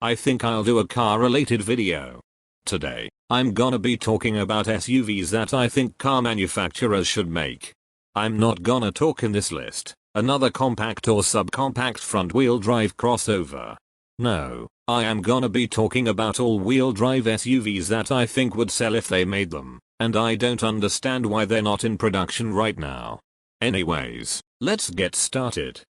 I think I'll do a car related video. Today, I'm gonna be talking about SUVs that I think car manufacturers should make. I'm not gonna talk in this list another compact or subcompact front wheel drive crossover. No, I am gonna be talking about all wheel drive SUVs that I think would sell if they made them, and I don't understand why they're not in production right now. Anyways, let's get started.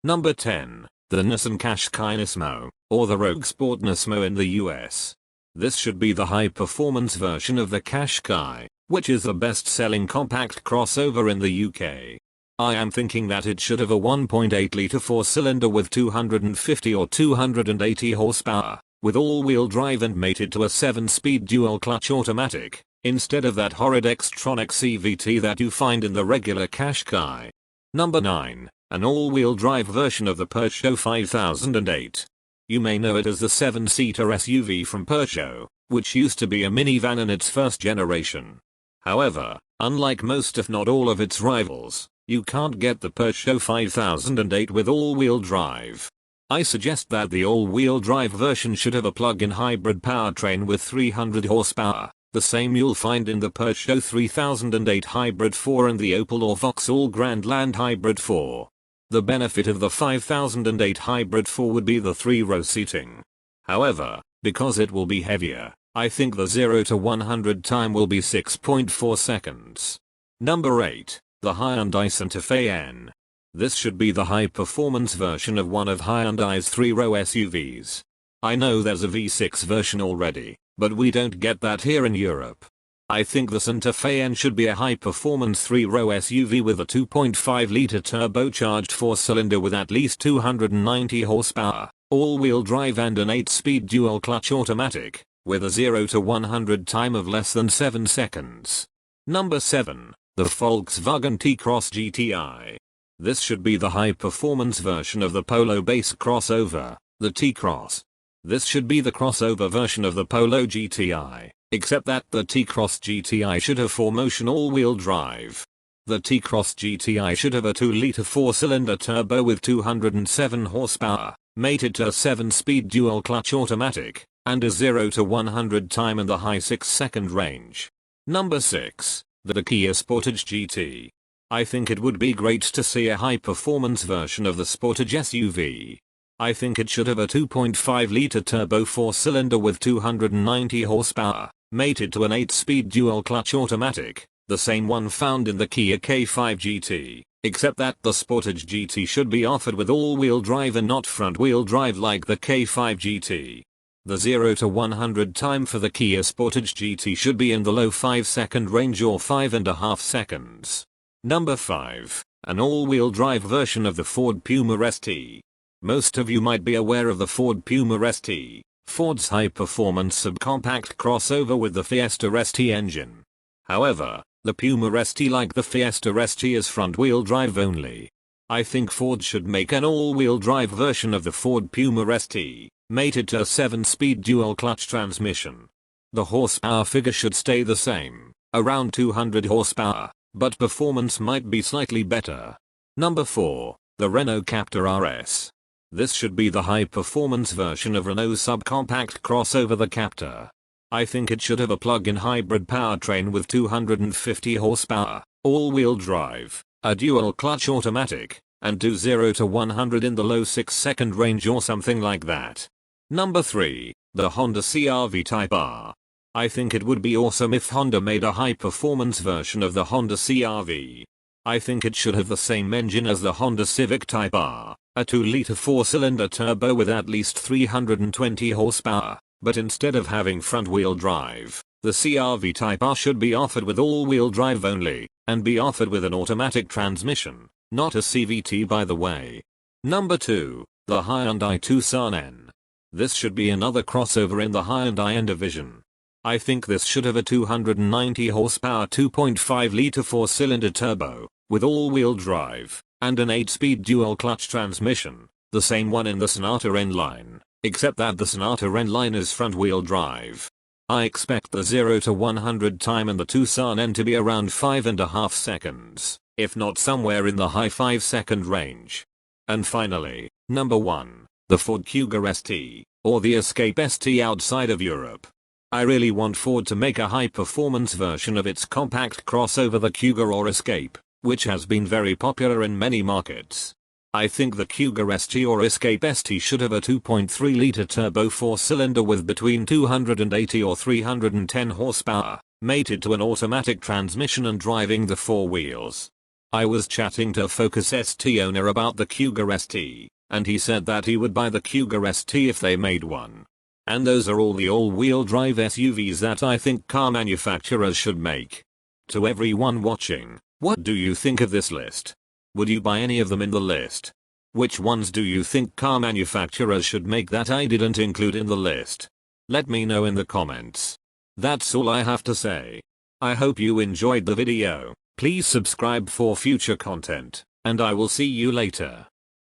Number 10. The Nissan Qashqai Nismo, or the Rogue Sport Nismo in the US. This should be the high-performance version of the Qashqai, which is the best-selling compact crossover in the UK. I am thinking that it should have a 1.8-litre four-cylinder with 250 or 280 horsepower, with all-wheel drive and mated to a 7-speed dual-clutch automatic, instead of that horrid Xtronic CVT that you find in the regular Qashqai. Number 9. An all-wheel drive version of the Peugeot 5008. You may know it as the 7-seater SUV from Peugeot, which used to be a minivan in its first generation. However, unlike most if not all of its rivals, you can't get the Peugeot 5008 with all-wheel drive. I suggest that the all-wheel drive version should have a plug-in hybrid powertrain with 300 horsepower, the same you'll find in the Peugeot 3008 Hybrid 4 and the Opel or Vauxhall Grandland Hybrid 4. The benefit of the 5008 Hybrid 4 would be the 3-row seating. However, because it will be heavier, I think the 0 to 100 time will be 6.4 seconds. Number 8. The Hyundai Santa Fe N. This should be the high-performance version of one of Hyundai's 3-row SUVs. I know there's a V6 version already, but we don't get that here in Europe. I think the Santa Fe N should be a high-performance 3-row SUV with a 2.5-litre turbocharged 4-cylinder with at least 290 horsepower, all-wheel drive and an 8-speed dual-clutch automatic, with a 0 to 100 time of less than 7 seconds. Number 7. The Volkswagen T-Cross Gti. This should be the high-performance version of the Polo-based crossover, the T-Cross. This should be the crossover version of the Polo GTI, except that the T-Cross Gti should have 4-motion all-wheel drive. The T-Cross Gti should have a 2-litre 4-cylinder turbo with 207 horsepower, mated to a 7-speed dual-clutch automatic, and a 0 to 100 time in the high 6-second range. Number 6. The Kia Sportage Gt. I think it would be great to see a high-performance version of the Sportage SUV. I think it should have a 2.5-litre turbo 4-cylinder with 290 horsepower, mated to an 8-speed dual-clutch automatic, the same one found in the Kia K5 GT, except that the Sportage GT should be offered with all-wheel drive and not front-wheel drive like the K5 GT. The 0 to 100 time for the Kia Sportage GT should be in the low 5-second range or 5.5 seconds. Number 5. An all-wheel drive version of the Ford Puma ST. Most of you might be aware of the Ford Puma ST, Ford's high-performance subcompact crossover with the Fiesta ST engine. However, the Puma ST, like the Fiesta ST, is front-wheel drive only. I think Ford should make an all-wheel drive version of the Ford Puma ST, mated to a 7-speed dual-clutch transmission. The horsepower figure should stay the same, around 200 horsepower, but performance might be slightly better. Number 4. The Renault Captur RS. This should be the high-performance version of Renault's subcompact crossover the Captur. I think it should have a plug-in hybrid powertrain with 250 horsepower, all-wheel drive, a dual-clutch automatic, and do 0 to 100 in the low 6-second range or something like that. Number 3. The Honda Crv Type R. I think it would be awesome if Honda made a high-performance version of the Honda CR-V. I think it should have the same engine as the Honda Civic Type R, a 2-litre 4-cylinder turbo with at least 320 horsepower, but instead of having front-wheel drive, the CR-V Type R should be offered with all-wheel drive only, and be offered with an automatic transmission, not a CVT by the way. Number 2. The Hyundai Tucson N. This should be another crossover in the Hyundai N division. I think this should have a 290 horsepower 2.5-litre 4-cylinder turbo, with all-wheel drive, and an 8-speed dual-clutch transmission, the same one in the Sonata N line, except that the Sonata N line is front-wheel drive. I expect the 0 to 100 time in the Tucson N to be around 5.5 seconds, if not somewhere in the high 5-second range. And finally, number 1. the Ford Kuga ST, or the Escape ST outside of Europe. I really want Ford to make a high-performance version of its compact crossover, the Kuga or Escape, which has been very popular in many markets. I think the Kuga ST or Escape ST should have a 2.3-liter turbo 4-cylinder with between 280 or 310 horsepower, mated to an automatic transmission and driving the four wheels. I was chatting to a Focus ST owner about the Kuga ST, and he said that he would buy the Kuga ST if they made one. And those are all the all-wheel drive SUVs that I think car manufacturers should make. To everyone watching, what do you think of this list? Would you buy any of them in the list? Which ones do you think car manufacturers should make that I didn't include in the list? Let me know in the comments. That's all I have to say. I hope you enjoyed the video. Please subscribe for future content, and I will see you later.